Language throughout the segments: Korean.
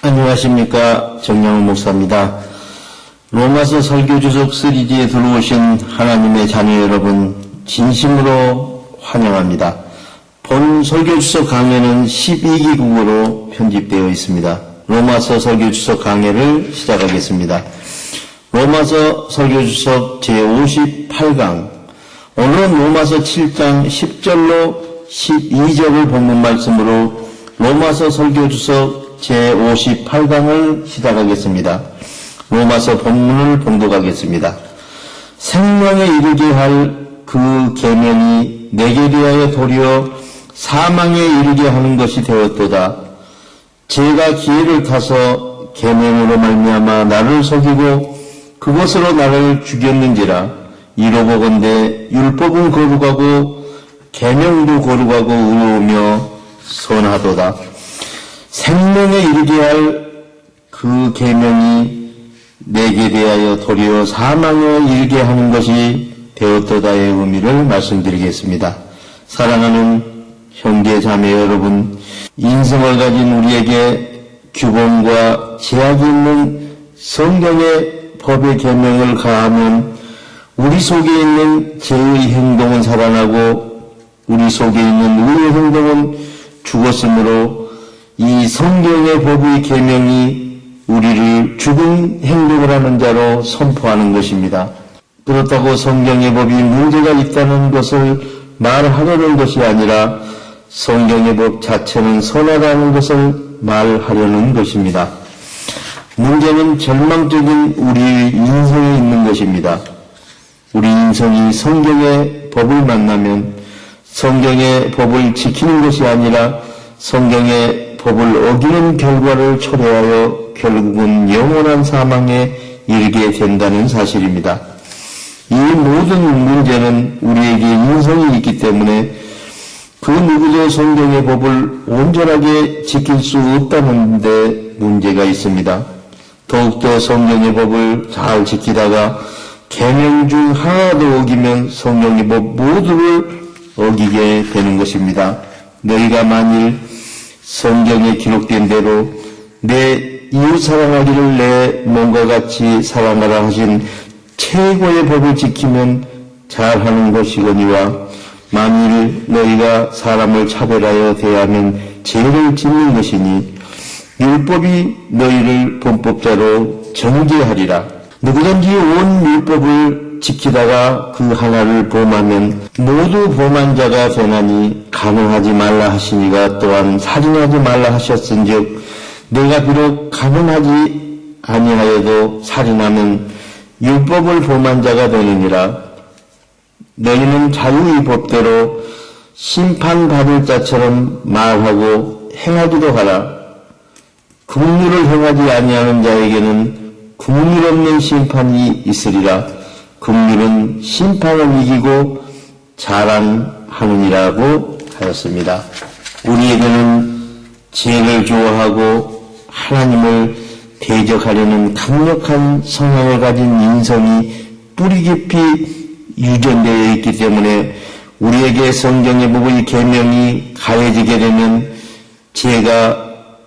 안녕하십니까. 정양훈 목사입니다. 로마서 설교주석 시리즈에 들어오신 하나님의 자녀 여러분 진심으로 환영합니다. 본 설교주석 강해는 12기국어로 편집되어 있습니다. 로마서 설교주석 강해를 시작하겠습니다. 로마서 설교주석 제58강, 오늘은 로마서 7장 10절로 12절을 본문 말씀으로 로마서 설교주석 제58강을 시작하겠습니다. 로마서 본문을 봉독하겠습니다. 생명에 이르게 할 그 계명이 내게 대하여 도리어 사망에 이르게 하는 것이 되었도다. 제가 기회를 타서 계명으로 말미암아 나를 속이고 그것으로 나를 죽였는지라. 이로보건대 율법은 거룩하고 계명도 거룩하고 의로우며 선하도다. 생명에 이르게 할 그 계명이 내게 대하여 도리어 사망에 이르게 하는 것이 되었도다의 의미를 말씀드리겠습니다. 사랑하는 형제 자매 여러분, 인성을 가진 우리에게 규범과 제약이 있는 성경의 법의 계명을 가하면 우리 속에 있는 죄의 행동은 살아나고 우리 속에 있는 의의 행동은 죽었으므로 이 성경의 법의 계명이 우리를 죽은 행동을 하는 자로 선포하는 것입니다. 그렇다고 성경의 법이 문제가 있다는 것을 말하려는 것이 아니라 성경의 법 자체는 선하다는 것을 말하려는 것입니다. 문제는 절망적인 우리의 인성에 있는 것입니다. 우리 인성이 성경의 법을 만나면 성경의 법을 지키는 것이 아니라 성경의 법을 어기는 결과를 초래하여 결국은 영원한 사망에 이르게 된다는 사실입니다. 이 모든 문제는 우리에게 인성이 있기 때문에 그 누구도 성경의 법을 온전하게 지킬 수 없다는 데 문제가 있습니다. 더욱더 성경의 법을 잘 지키다가 계명 중 하나도 어기면 성경의 법 모두를 어기게 되는 것입니다. 너희가 만일 성경에 기록된 대로 내 이웃 사랑하기를 내 몸과 같이 사랑하라 하신 최고의 법을 지키면 잘하는 것이거니와 만일 너희가 사람을 차별하여 대하면 죄를 짓는 것이니 율법이 너희를 범법자로 정죄하리라. 누구든지 온 율법을 지키다가 그 하나를 범하면 모두 범한 자가 되나니 간음하지 말라 하시니가 또한 살인하지 말라 하셨은즉 내가 비록 간음하지 아니하여도 살인하면 율법을 범한 자가 되느니라. 너희는 자유의 법대로 심판받을 자처럼 말하고 행하기도 하라. 긍휼을 행하지 아니하는 자에게는 긍휼 없는 심판이 있으리라. 긍휼은 심판을 이기고 자랑하느니라고 하였습니다. 우리에게는 죄를 좋아하고 하나님을 대적하려는 강력한 성향을 가진 인성이 뿌리 깊이 유전되어 있기 때문에 우리에게 성경의 법의 계명이 가해지게 되면 죄가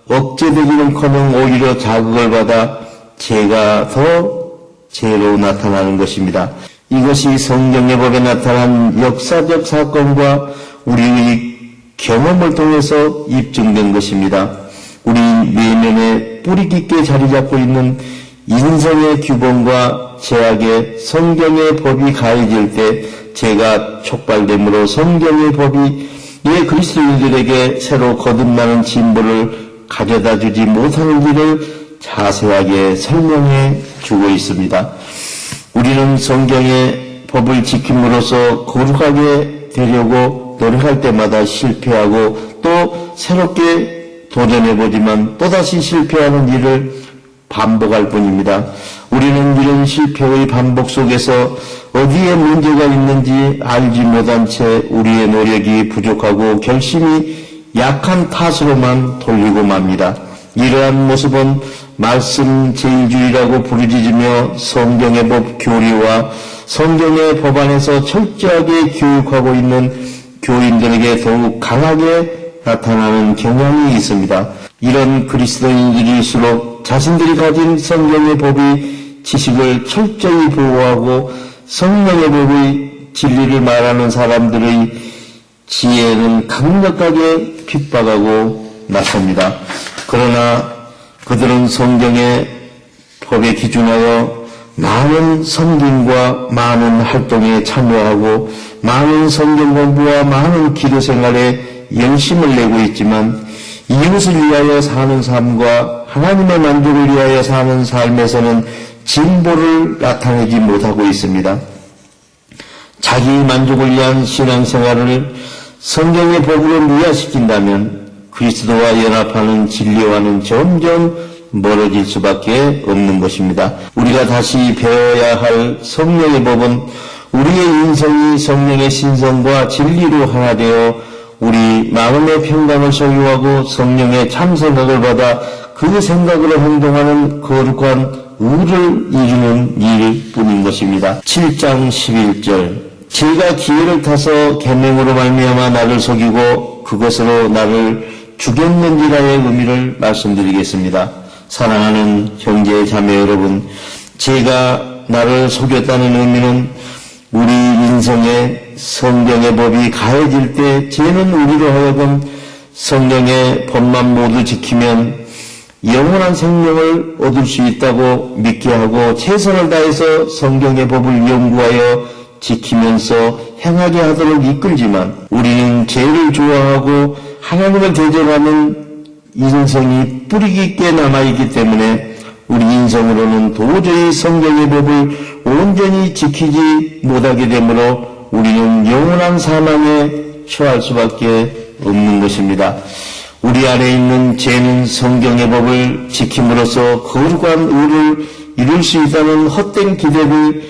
억제되기는커녕 오히려 자극을 받아 죄가 더 죄로 나타나는 것입니다. 이것이 성경의 법에 나타난 역사적 사건과 우리의 경험을 통해서 입증된 것입니다. 우리 내면에 뿌리 깊게 자리 잡고 있는 인성의 규범과 제약에 성경의 법이 가해질 때 죄가 촉발되므로 성경의 법이 그리스도인들에게 새로 거듭나는 진보를 가져다 주지 못하는 일을 자세하게 설명해 주고 있습니다. 우리는 성경의 법을 지킴으로써 거룩하게 되려고 노력할 때마다 실패하고 또 새롭게 도전해보지만 또다시 실패하는 일을 반복할 뿐입니다. 우리는 이런 실패의 반복 속에서 어디에 문제가 있는지 알지 못한 채 우리의 노력이 부족하고 결심이 약한 탓으로만 돌리고 맙니다. 이러한 모습은 말씀 제일주의라고 부르짖으며 성경의 법 교리와 성경의 법안에서 철저하게 교육하고 있는 교인들에게 더욱 강하게 나타나는 경향이 있습니다. 이런 그리스도인들일수록 자신들이 가진 성경의 법의 지식을 철저히 보호하고 성령의 법의 진리를 말하는 사람들의 지혜는 강력하게 핍박하고 나섭니다. 그러나 그들은 성경의 법에 기준하여 많은 섬김과 많은 활동에 참여하고 많은 성경 공부와 많은 기도 생활에 열심을 내고 있지만 이웃을 위하여 사는 삶과 하나님의 만족을 위하여 사는 삶에서는 진보를 나타내지 못하고 있습니다. 자기 만족을 위한 신앙생활을 성경의 법으로 미화시킨다면 그리스도와 연합하는 진리와는 점점 멀어질 수밖에 없는 것입니다. 우리가 다시 배워야 할 성령의 법은 우리의 인성이 성령의 신성과 진리로 하나 되어 우리 마음의 평강을 소유하고 성령의 참생각을 받아 그 생각으로 행동하는 거룩한 의를 이루는 일뿐인 것입니다. 7장 11절 제가 기회를 타서 계명으로 말미암아 나를 속이고 그것으로 나를 죽였는지라의 의미를 말씀드리겠습니다. 사랑하는 형제 자매 여러분, 제가 나를 속였다는 의미는 우리 인생에 성경의 법이 가해질 때 죄는 우리로 하여금 성령의 법만 모두 지키면 영원한 생명을 얻을 수 있다고 믿게 하고 최선을 다해서 성경의 법을 연구하여 지키면서 행하게 하도록 이끌지만 우리는 죄를 좋아하고 하나님을 대적하는 인성이 뿌리 깊게 남아있기 때문에 우리 인성으로는 도저히 성경의 법을 온전히 지키지 못하게 되므로 우리는 영원한 사망에 처할 수밖에 없는 것입니다. 우리 안에 있는 죄는 성경의 법을 지킴으로써 거룩한 의를 이룰 수 있다는 헛된 기대를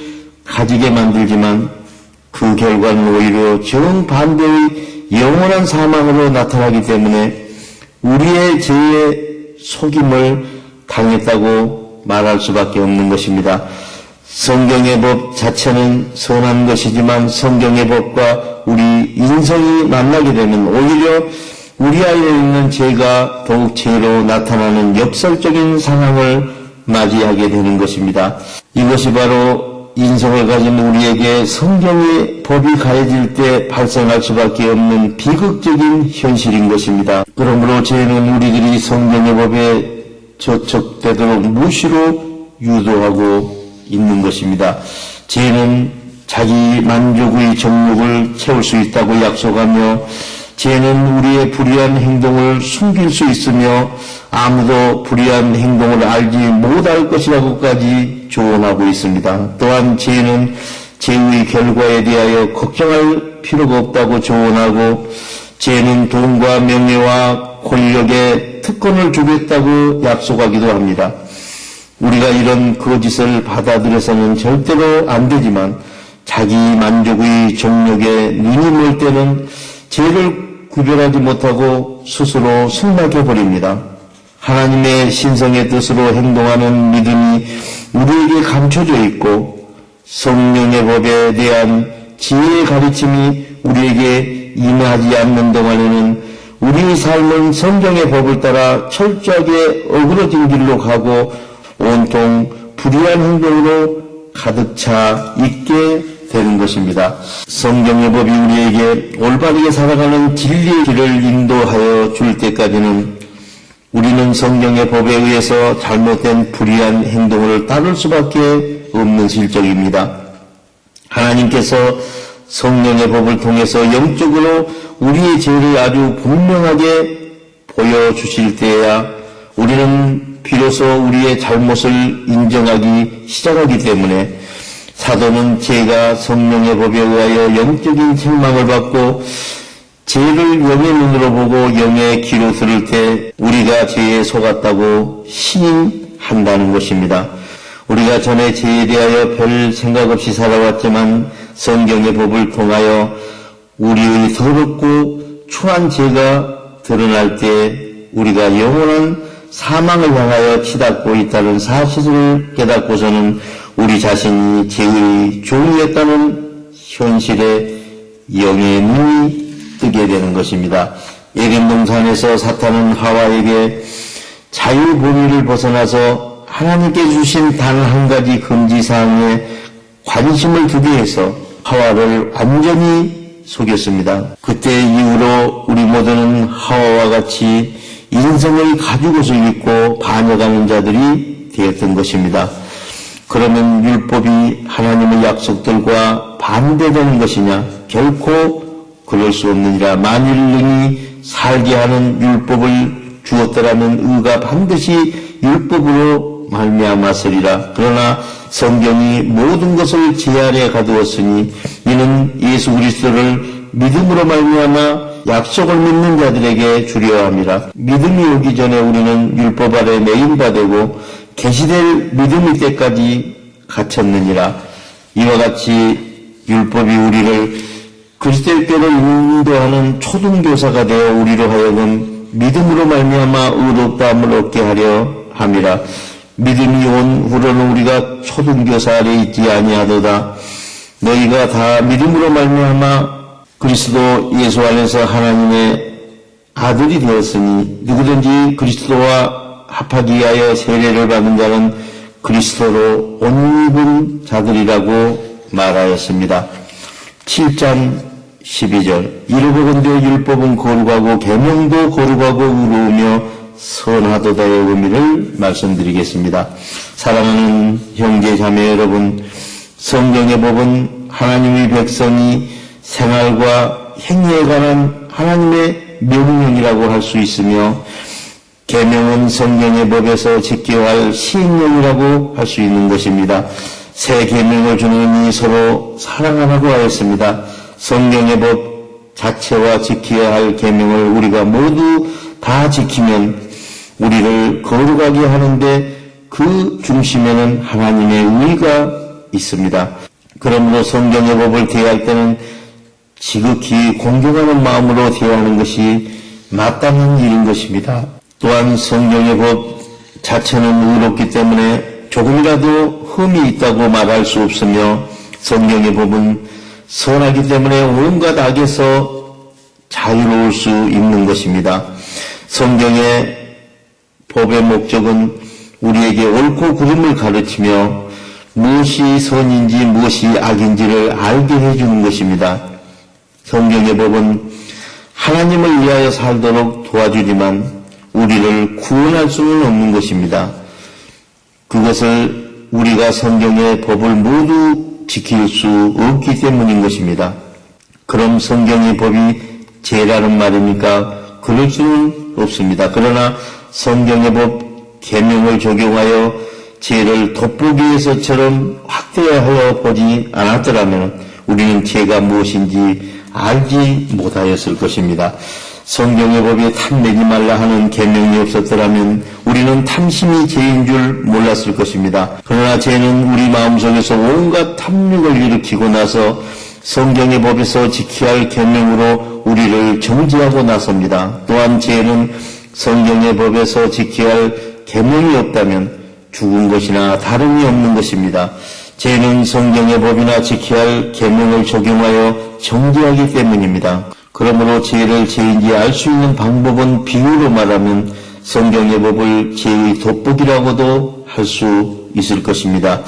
가지게 만들지만 그 결과는 오히려 정반대의 영원한 사망으로 나타나기 때문에 우리의 죄의 속임을 당했다고 말할 수밖에 없는 것입니다. 성경의 법 자체는 선한 것이지만 성경의 법과 우리 인성이 만나게 되면 오히려 우리 안에 있는 죄가 더욱 죄로 나타나는 역설적인 상황을 맞이하게 되는 것입니다. 이것이 바로 인성을 가진 우리에게 성경의 법이 가해질 때 발생할 수밖에 없는 비극적인 현실인 것입니다. 그러므로 죄는 우리들이 성경의 법에 저촉되도록 무시로 유도하고 있는 것입니다. 죄는 자기 만족의 정욕을 채울 수 있다고 약속하며 죄는 우리의 불의한 행동을 숨길 수 있으며 아무도 불의한 행동을 알지 못할 것이라고까지 조언하고 있습니다. 또한 죄는 죄의 결과에 대하여 걱정할 필요가 없다고 조언하고 죄는 돈과 명예와 권력에 특권을 주겠다고 약속하기도 합니다. 우리가 이런 거짓을 받아들여서는 절대로 안 되지만 자기 만족의 정욕에 눈이 멀 때는 죄를 구별하지 못하고 스스로 승낙해버립니다. 하나님의 신성의 뜻으로 행동하는 믿음이 우리에게 감춰져 있고 성령의 법에 대한 지혜의 가르침이 우리에게 임하지 않는 동안에는 우리의 삶은 성경의 법을 따라 철저하게 어그러진 길로 가고 온통 불의한 행동으로 가득 차 있게 되는 것입니다. 성경의 법이 우리에게 올바르게 살아가는 진리의 길을 인도하여 줄 때까지는 우리는 성경의 법에 의해서 잘못된 불의한 행동을 따를 수밖에 없는 실정입니다. 하나님께서 성령의 법을 통해서 영적으로 우리의 죄를 아주 분명하게 보여주실 때야 우리는 비로소 우리의 잘못을 인정하기 시작하기 때문에 사도는 죄가 성령의 법에 의하여 영적인 책망을 받고 죄를 영의 눈으로 보고 영의 귀로 들을 때 우리가 죄에 속았다고 시인한다는 것입니다. 우리가 전에 죄에 대하여 별 생각 없이 살아왔지만 성경의 법을 통하여 우리의 더럽고 추한 죄가 드러날 때 우리가 영원한 사망을 향하여 치닫고 있다는 사실을 깨닫고서는 우리 자신이 죄의 종이었다는 현실에 영의 눈이 뜨게 되는 것입니다. 에덴 동산에서 사탄은 하와에게 자유 범위를 벗어나서 하나님께 주신 단 한 가지 금지사항에 관심을 두게 해서 하와를 완전히 속였습니다. 그때 이후로 우리 모두는 하와와 같이 인성의 가죽옷을 입고 반역하는 자들이 되었던 것입니다. 그러면 율법이 하나님의 약속들과 반대되는 것이냐? 결코 그럴 수 없느니라. 만일 능히 살게 하는 율법을 주었더라면 의가 반드시 율법으로 말미암았으리라. 그러나 성경이 모든 것을 제 아래 가두었으니 이는 예수 그리스도를 믿음으로 말미암아 약속을 믿는 자들에게 주려 함이라. 믿음이 오기 전에 우리는 율법 아래 매인바 되고 계시될 믿음의 때까지 갇혔느니라. 이와 같이 율법이 우리를 그리스도께로 인도하는 초등교사가 되어 우리로 하여금 믿음으로 말미암아 의롭다함을 얻게 하려 함이라. 믿음이 온 후로는 우리가 초등교사 아래 있지 아니하도다. 너희가 다 믿음으로 말미암아 그리스도 예수 안에서 하나님의 아들이 되었으니 누구든지 그리스도와 합하기 위하여 세례를 받은 자는 그리스도로 옷 입은 자들이라고 말하였습니다. 7장 12절 이르보건대 율법은 거룩하고 계명도 거룩하고 의로우며 선하도다의 의미를 말씀드리겠습니다. 사랑하는 형제 자매 여러분, 성경의 법은 하나님의 백성이 생활과 행위에 관한 하나님의 명령이라고 할 수 있으며 계명은 성경의 법에서 지켜야 할 시행령이라고 할 수 있는 것입니다. 새 계명을 주님이 서로 사랑하라고 하였습니다. 성경의 법 자체와 지켜야 할 계명을 우리가 모두 다 지키면 우리를 거룩하게 하는데 그 중심에는 하나님의 의가 있습니다. 그러므로 성경의 법을 대할 때는 지극히 공경하는 마음으로 대하는 것이 마땅한 일인 것입니다. 또한 성경의 법 자체는 의롭기 때문에 조금이라도 흠이 있다고 말할 수 없으며 성경의 법은 선하기 때문에 온갖 악에서 자유로울 수 있는 것입니다. 성경의 법의 목적은 우리에게 옳고 그름을 가르치며 무엇이 선인지 무엇이 악인지를 알게 해주는 것입니다. 성경의 법은 하나님을 위하여 살도록 도와주지만 우리를 구원할 수는 없는 것입니다. 그것을 우리가 성경의 법을 모두 지킬 수 없기 때문인 것입니다. 그럼 성경의 법이 죄라는 말입니까? 그럴 수는 없습니다. 그러나 성경의 법 계명을 적용하여 죄를 돋보기 위해서처럼 확대하여 보지 않았더라면 우리는 죄가 무엇인지 알지 못하였을 것입니다. 성경의 법에 탐내지 말라 하는 계명이 없었더라면 우리는 탐심이 죄인 줄 몰랐을 것입니다. 그러나 죄는 우리 마음속에서 온갖 탐욕을 일으키고 나서 성경의 법에서 지켜야 할 계명으로 우리를 정죄하고 나섭니다. 또한 죄는 성경의 법에서 지켜야 할 계명이 없다면 죽은 것이나 다름이 없는 것입니다. 죄는 성경의 법이나 지켜야 할 계명을 적용하여 정죄하기 때문입니다. 그러므로 죄를 죄인지 알 수 있는 방법은 비유로 말하면 성경의 법을 죄의 돋보기라고도 할 수 있을 것입니다.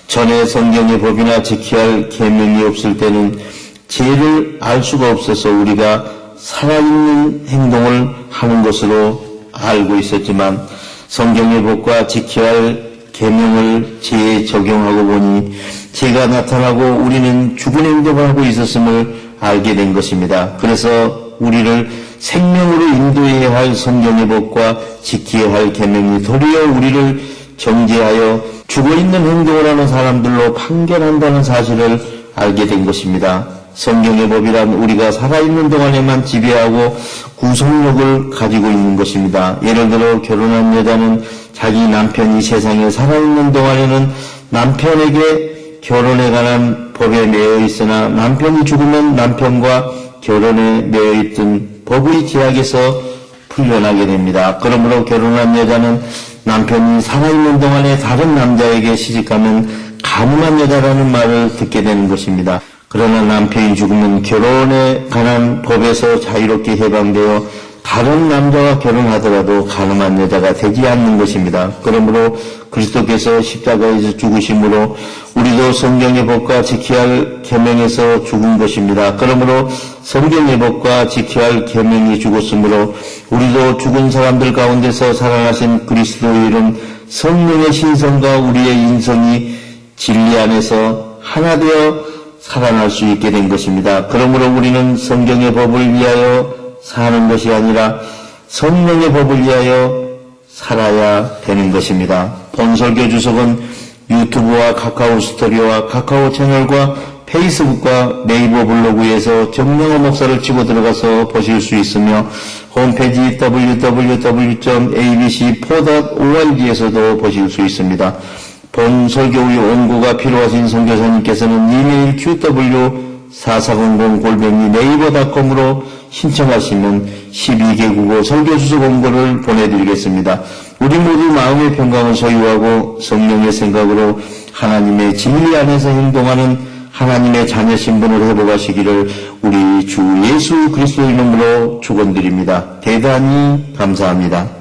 전에 성경의 법이나 지켜야 할 계명이 없을 때는 죄를 알 수가 없어서 우리가 살아있는 행동을 하는 것으로 알고 있었지만 성경의 법과 지켜야 할 계명을 죄에 적용하고 보니 죄가 나타나고 우리는 죽은 행동을 하고 있었음을 알게 된 것입니다. 그래서 우리를 생명으로 인도해야 할 성경의 법과 지켜야 할 계명이 도리어 우리를 정죄하여 죽어있는 행동을 하는 사람들로 판결한다는 사실을 알게 된 것입니다. 성경의 법이란 우리가 살아있는 동안에만 지배하고 구속력을 가지고 있는 것입니다. 예를 들어 결혼한 여자는 자기 남편이 세상에 살아있는 동안에는 남편에게 결혼에 관한 법에 매여 있으나 남편이 죽으면 남편과 결혼에 매여 있던 법의 제약에서 풀려나게 됩니다. 그러므로 결혼한 여자는 남편이 살아있는 동안에 다른 남자에게 시집가면 가문한 여자라는 말을 듣게 되는 것입니다. 그러나 남편이 죽으면 결혼에 관한 법에서 자유롭게 해방되어 다른 남자와 결혼하더라도 가늠한 여자가 되지 않는 것입니다. 그러므로 그리스도께서 십자가에서 죽으심으로 우리도 성경의 법과 지켜야 할 계명에서 죽은 것입니다. 그러므로 성경의 법과 지켜야 할 계명이 죽었으므로 우리도 죽은 사람들 가운데서 살아나신 그리스도의 이름 성령의 신성과 우리의 인성이 진리 안에서 하나 되어 살아날 수 있게 된 것입니다. 그러므로 우리는 성경의 법을 위하여 사는 것이 아니라 성령의 법을 위하여 살아야 되는 것입니다. 본 설교 주석은 유튜브와 카카오 스토리와 카카오 채널과 페이스북과 네이버 블로그에서 정명호 목사를 치고 들어가서 보실 수 있으며 홈페이지 www.abc4.org에서도 보실 수 있습니다. 본 설교 후 원고가 필요하신 선교사님께서는 이메일 qw4400@naver.com으로 신청하시면 12개국어 설교주석 원고를 보내드리겠습니다. 우리 모두 마음의 평강을 소유하고 성령의 생각으로 하나님의 진리 안에서 행동하는 하나님의 자녀 신분을 회복하시기를 우리 주 예수 그리스도의 이름으로 축원드립니다. 대단히 감사합니다.